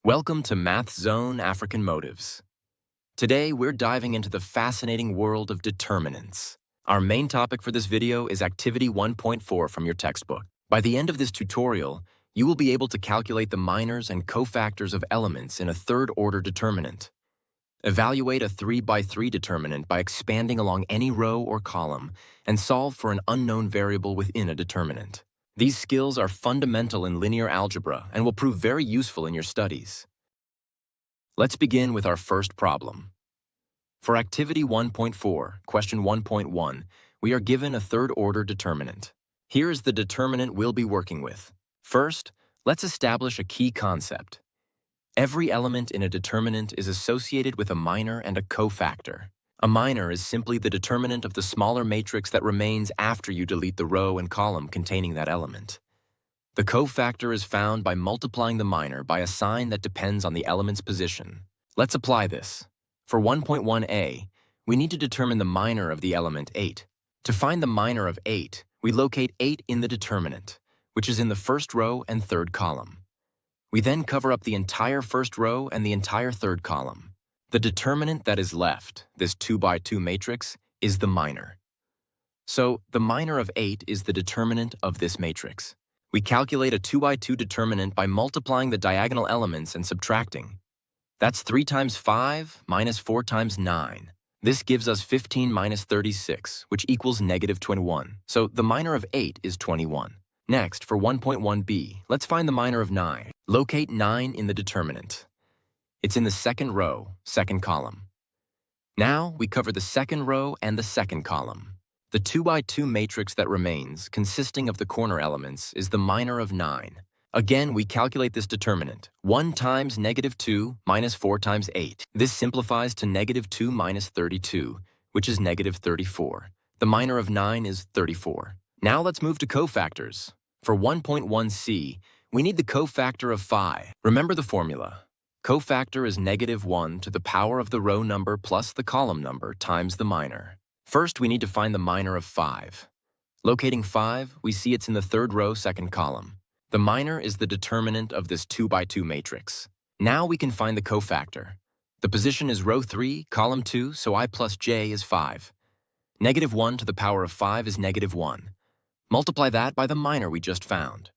Welcome to Math Zone African Motives. Today, we're diving into the fascinating world of determinants. Our main topic for this video is Activity 1.4 from your textbook. By the end of this tutorial, you will be able to calculate the minors and cofactors of elements in a third-order determinant. Evaluate a 3x3 determinant by expanding along any row or column and solve for an unknown variable within a determinant. These skills are fundamental in linear algebra and will prove very useful in your studies. Let's begin with our first problem. For Activity 1.4, Question 1.1, we are given a third-order determinant. Here is the determinant we'll be working with. First, let's establish a key concept. Every element in a determinant is associated with a minor and a cofactor. A minor is simply the determinant of the smaller matrix that remains after you delete the row and column containing that element. The cofactor is found by multiplying the minor by a sign that depends on the element's position. Let's apply this. For 1.1a, we need to determine the minor of the element 8. To find the minor of 8, we locate 8 in the determinant, which is in the first row and third column. We then cover up the entire first row and the entire third column. The determinant that is left, this 2x2 matrix, is the minor. So, the minor of 8 is the determinant of this matrix. We calculate a 2x2 determinant by multiplying the diagonal elements and subtracting. That's 3 times 5 minus 4 times 9. This gives us 15 minus 36, which equals negative 21. So, the minor of 8 is 21. Next, for 1.1b, let's find the minor of 9. Locate 9 in the determinant. It's in the second row, second column. Now, we cover the second row and the second column. The 2x2 matrix that remains, consisting of the corner elements, is the minor of 9. Again, we calculate this determinant. 1 times negative 2 minus 4 times 8. This simplifies to negative 2 minus 32, which is negative 34. The minor of 9 is 34. Now let's move to cofactors. For 1.1c, we need the cofactor of 5. Remember the formula. Cofactor is negative 1 to the power of the row number plus the column number times the minor. First, we need to find the minor of 5. Locating 5, we see it's in the third row, second column. The minor is the determinant of this 2x2 matrix. Now we can find the cofactor. The position is row 3, column 2, so I plus j is 5. Negative 1 to the power of 5 is negative 1. Multiply that by the minor we just found.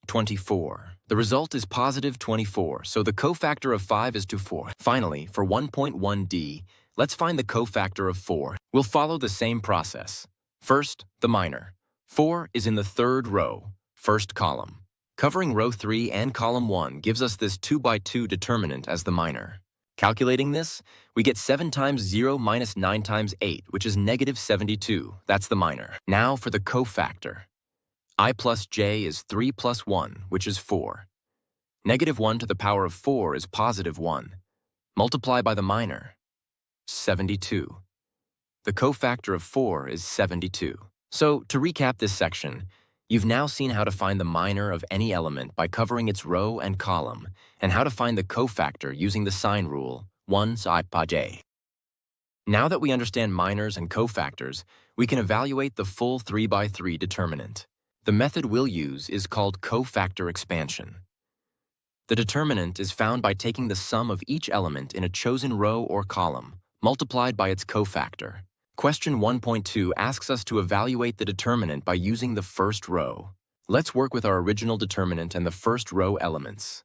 24. The result is positive 24, so the cofactor of 5 is 4. Finally, for 1.1d, let's find the cofactor of 4. We'll follow the same process. First, the minor. 4 is in the third row, first column. Covering row 3 and column 1 gives us this 2x2 determinant as the minor. Calculating this, we get 7 times 0 minus 9 times 8, which is negative 72. That's the minor. Now for the cofactor. I plus j is 3 plus 1, which is 4. Negative 1 to the power of 4 is positive 1. Multiply by the minor. 72. The cofactor of 4 is 72. So, to recap this section, you've now seen how to find the minor of any element by covering its row and column, and how to find the cofactor using the sign rule, 1 I pa j. Now that we understand minors and cofactors, we can evaluate the full 3x3 determinant. The method we'll use is called cofactor expansion. The determinant is found by taking the sum of each element in a chosen row or column, multiplied by its cofactor. Question 1.2 asks us to evaluate the determinant by using the first row. Let's work with our original determinant and the first row elements,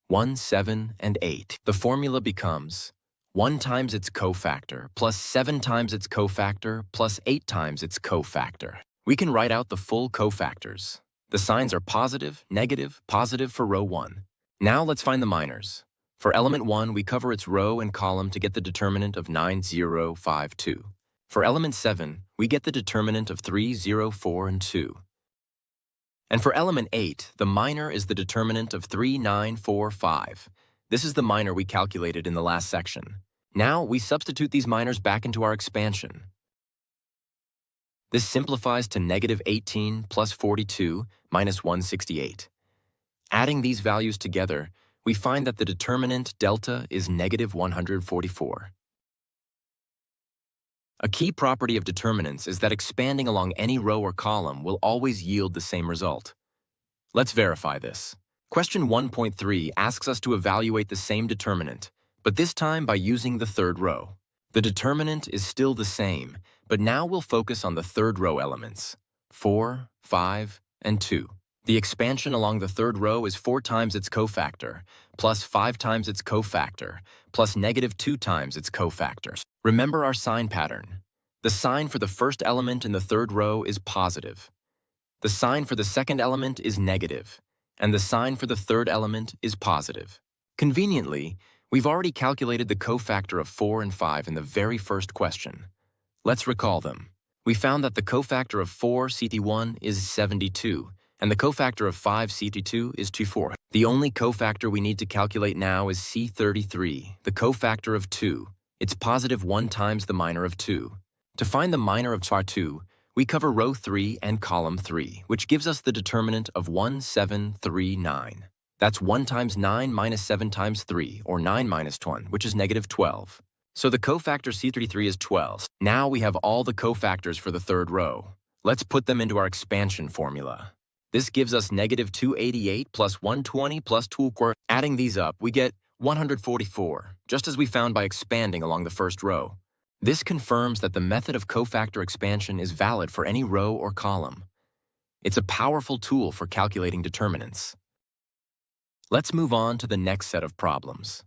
1, 7, and 8. The formula becomes 1 times its cofactor plus 7 times its cofactor plus 8 times its cofactor. We can write out the full cofactors. The signs are positive for row 1. Now let's find the minors. For element 1, we cover its row and column to get the determinant of 9, 0, 5, 2. For element 7, we get the determinant of 3, 0, 4, and 2. And for element 8, the minor is the determinant of 3, 9, 4, 5. This is the minor we calculated in the last section. Now we substitute these minors back into our expansion. This simplifies to negative 18 plus 42 minus 168. Adding these values together, we find that the determinant delta is negative 144. A key property of determinants is that expanding along any row or column will always yield the same result. Let's verify this. Question 1.3 asks us to evaluate the same determinant, but this time by using the third row. The determinant is still the same, but now we'll focus on the third row elements, 4, 5, and 2. The expansion along the third row is 4 times its cofactor, plus 5 times its cofactor, plus -2 times its cofactors. Remember our sign pattern. The sign for the first element in the third row is positive. The sign for the second element is negative, and the sign for the third element is positive. Conveniently, we've already calculated the cofactor of 4 and 5 in the very first question. Let's recall them. We found that the cofactor of 4 CT1 is 72, and the cofactor of 5 CT2 is 24. The only cofactor we need to calculate now is C33, the cofactor of 2. It's positive 1 times the minor of 2. To find the minor of 2, we cover row 3 and column 3, which gives us the determinant of 1739. That's 1 times 9 minus 7 times 3, or 9 minus 1, which is -12. So the cofactor C33 is 12. Now we have all the cofactors for the third row. Let's put them into our expansion formula. This gives us -288 plus 120 plus 2. Adding these up, we get 144, just as we found by expanding along the first row. This confirms that the method of cofactor expansion is valid for any row or column. It's a powerful tool for calculating determinants. Let's move on to the next set of problems.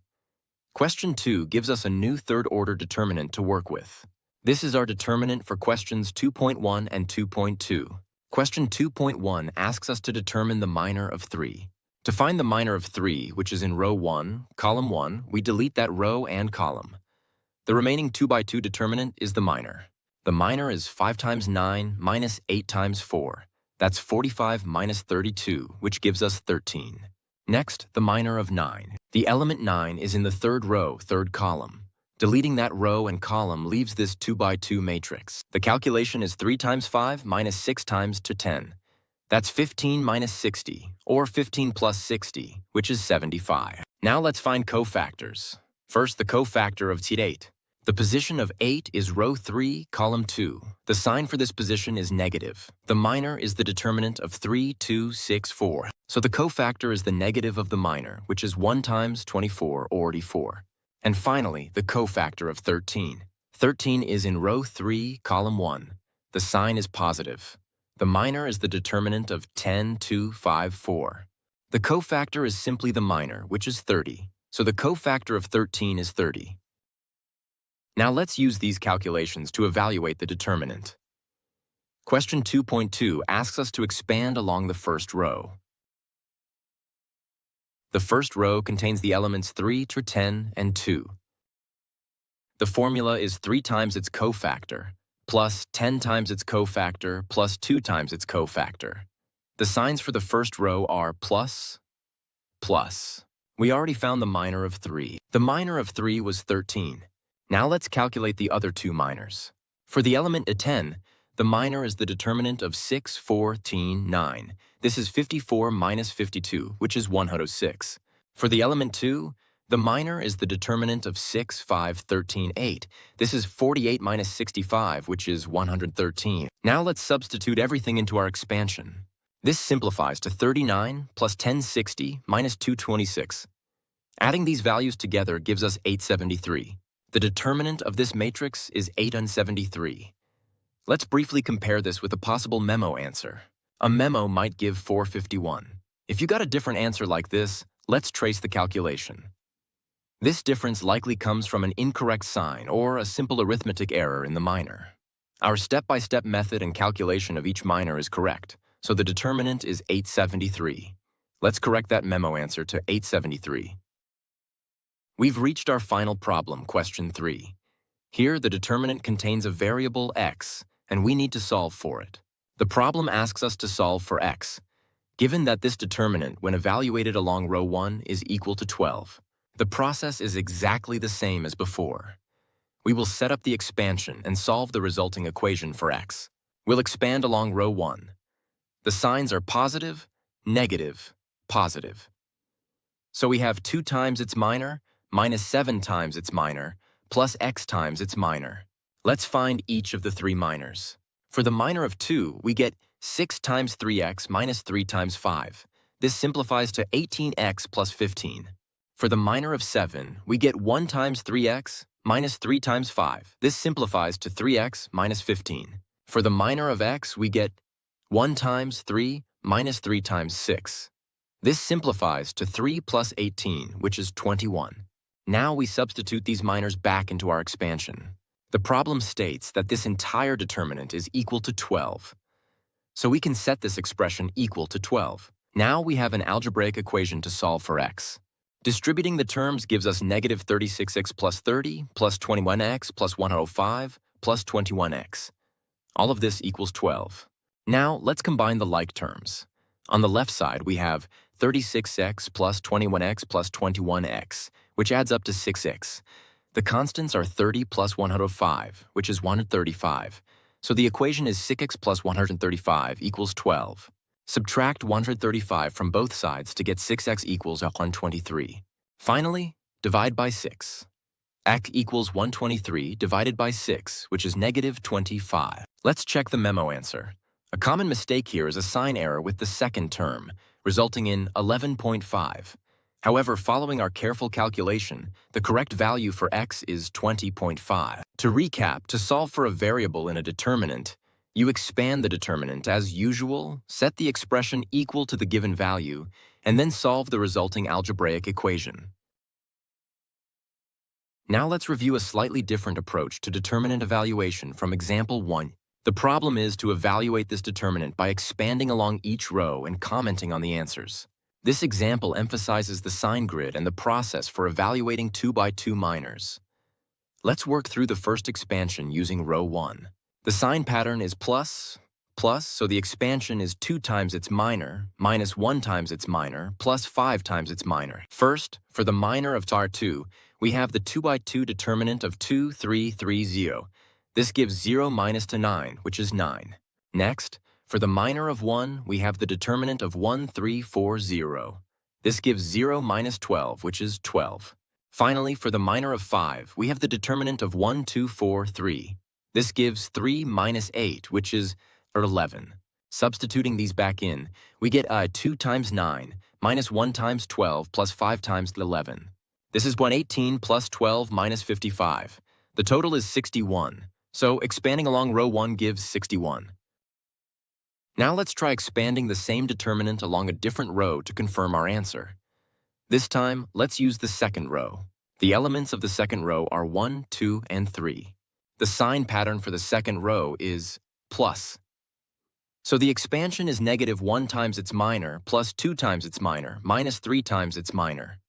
Question 2 gives us a new third-order determinant to work with. This is our determinant for questions 2.1 and 2.2. Question 2.1 asks us to determine the minor of 3. To find the minor of 3, which is in row 1, column 1, we delete that row and column. The remaining 2x2 determinant is the minor. The minor is 5 times 9 minus 8 times 4. That's 45 minus 32, which gives us 13. Next, the minor of 9. The element 9 is in the third row, third column. Deleting that row and column leaves this 2x2 matrix. The calculation is 3 times 5 minus 6 times 10. That's 15 minus 60, or 15 plus 60, which is 75. Now let's find cofactors. First, the cofactor of T8. The position of 8 is row 3, column 2. The sign for this position is negative. The minor is the determinant of 3, 2, 6, 4. So the cofactor is the negative of the minor, which is 1 times 24, or 84. And finally, the cofactor of 13. 13 is in row 3, column 1. The sign is positive. The minor is the determinant of 10, 2, 5, 4. The cofactor is simply the minor, which is 30. So the cofactor of 13 is 30. Now let's use these calculations to evaluate the determinant. Question 2.2 asks us to expand along the first row. The first row contains the elements 3 to 10 and 2. The formula is 3 times its cofactor, plus 10 times its cofactor, plus 2 times its cofactor. The signs for the first row are plus, plus. We already found the minor of 3. The minor of 3 was 13. Now let's calculate the other two minors. For the element 10, the minor is the determinant of 6, 14, 9. This is 54 minus 52, which is 106. For the element 2, the minor is the determinant of 6, 5, 13, 8. This is 48 minus 65, which is 113. Now let's substitute everything into our expansion. This simplifies to 39 plus 1060 minus 226. Adding these values together gives us 873. The determinant of this matrix is 873. Let's briefly compare this with a possible memo answer. A memo might give 451. If you got a different answer like this, let's trace the calculation. This difference likely comes from an incorrect sign or a simple arithmetic error in the minor. Our step-by-step method and calculation of each minor is correct, so the determinant is 873. Let's correct that memo answer to 873. We've reached our final problem, question 3. Here, the determinant contains a variable x, and we need to solve for it. The problem asks us to solve for x, given that this determinant, when evaluated along row 1, is equal to 12. The process is exactly the same as before. We will set up the expansion and solve the resulting equation for x. We'll expand along row 1. The signs are positive, negative, positive. So we have 2 times its minor, minus 7 times its minor, plus x times its minor. Let's find each of the 3 minors. For the minor of 2, we get 6 times 3x minus 3 times 5. This simplifies to 18x plus 15. For the minor of 7, we get 1 times 3x minus 3 times 5. This simplifies to 3x minus 15. For the minor of x, we get 1 times 3 minus 3 times 6. This simplifies to 3 plus 18, which is 21. Now we substitute these minors back into our expansion. The problem states that this entire determinant is equal to 12. So we can set this expression equal to 12. Now we have an algebraic equation to solve for x. Distributing the terms gives us negative 36x plus 30 plus 21x plus 105 plus 21x. All of this equals 12. Now let's combine the like terms. On the left side, we have 36x plus 21x plus 21x, which adds up to 6x. The constants are 30 plus 105, which is 135. So the equation is 6x plus 135 equals 12. Subtract 135 from both sides to get 6x equals 123. Finally, divide by 6. X equals 123 divided by 6, which is negative 25. Let's check the memo answer. A common mistake here is a sign error with the second term, resulting in 11.5. However, following our careful calculation, the correct value for x is 20.5. To recap, to solve for a variable in a determinant, you expand the determinant as usual, set the expression equal to the given value, and then solve the resulting algebraic equation. Now let's review a slightly different approach to determinant evaluation from example 1. The problem is to evaluate this determinant by expanding along each row and commenting on the answers. This example emphasizes the sign grid and the process for evaluating 2x2 minors. Let's work through the first expansion using row 1. The sign pattern is plus, so the expansion is 2 times its minor, minus 1 times its minor, plus 5 times its minor. First, for the minor of tar 2, we have the 2x2 determinant of 2, 3, 3, 0. This gives 0 minus to 9, which is 9. Next, for the minor of 1, we have the determinant of 1, 3, 4, 0. This gives 0 minus 12, which is 12. Finally, for the minor of 5, we have the determinant of 1, 2, 4, 3. This gives 3 minus 8, which is 11. Substituting these back in, we get 2 times 9, minus 1 times 12, plus 5 times 11. This is 118 plus 12 minus 55. The total is 61. So expanding along row 1 gives 61. Now let's try expanding the same determinant along a different row to confirm our answer. This time, let's use the second row. The elements of the second row are 1, 2, and 3. The sign pattern for the second row is plus. So the expansion is negative 1 times its minor, plus 2 times its minor, minus 3 times its minor.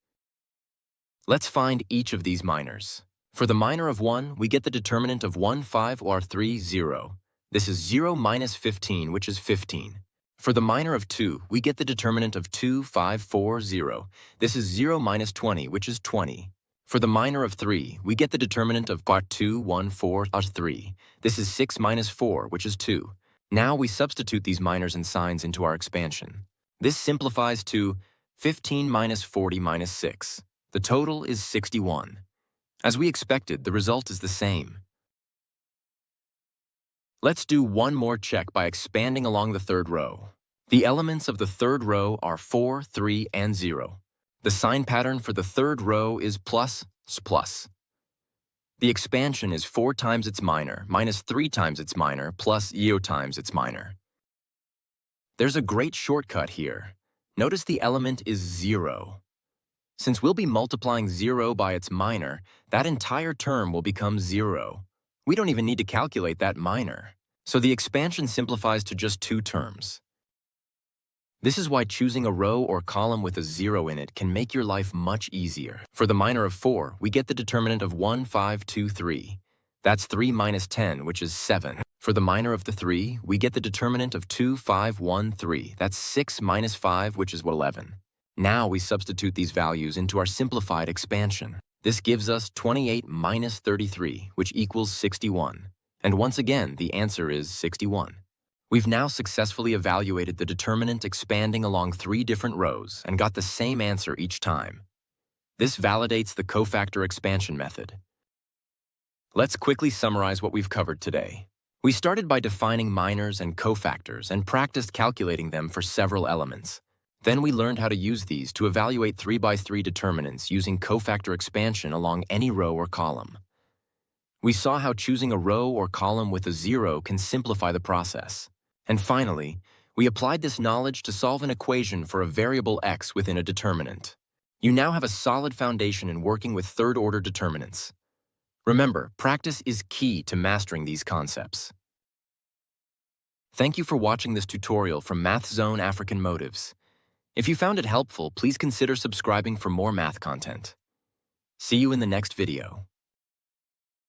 Let's find each of these minors. For the minor of 1, we get the determinant of 1, 5, or 3, 0. This is 0 minus 15, which is 15. For the minor of 2, we get the determinant of 2, 5, 4, 0. This is 0 minus 20, which is 20. For the minor of 3, we get the determinant of 2, 1, 4, 3. This is 6 minus 4, which is 2. Now we substitute these minors and signs into our expansion. This simplifies to 15 minus 40 minus 6. The total is 61. As we expected, the result is the same. Let's do one more check by expanding along the third row. The elements of the third row are 4, 3, and 0. The sign pattern for the third row is plus. The expansion is 4 times its minor, minus 3 times its minor, plus 0 times its minor. There's a great shortcut here. Notice the element is 0. Since we'll be multiplying 0 by its minor, that entire term will become 0. We don't even need to calculate that minor. So the expansion simplifies to just 2 terms. This is why choosing a row or column with a 0 in it can make your life much easier. For the minor of 4, we get the determinant of 1, 5, 2, 3. That's 3 minus 10, which is 7. For the minor of the 3, we get the determinant of 2, 5, 1, 3. That's 6 minus 5, which is 11. Now we substitute these values into our simplified expansion. This gives us 28 minus 33, which equals 61. And once again, the answer is 61. We've now successfully evaluated the determinant expanding along 3 different rows and got the same answer each time. This validates the cofactor expansion method. Let's quickly summarize what we've covered today. We started by defining minors and cofactors and practiced calculating them for several elements. Then we learned how to use these to evaluate 3x3 determinants using cofactor expansion along any row or column. We saw how choosing a row or column with a 0 can simplify the process. And finally, we applied this knowledge to solve an equation for a variable x within a determinant. You now have a solid foundation in working with third-order determinants. Remember, practice is key to mastering these concepts. Thank you for watching this tutorial from Math Zone African Motives. If you found it helpful, please consider subscribing for more math content. See you in the next video.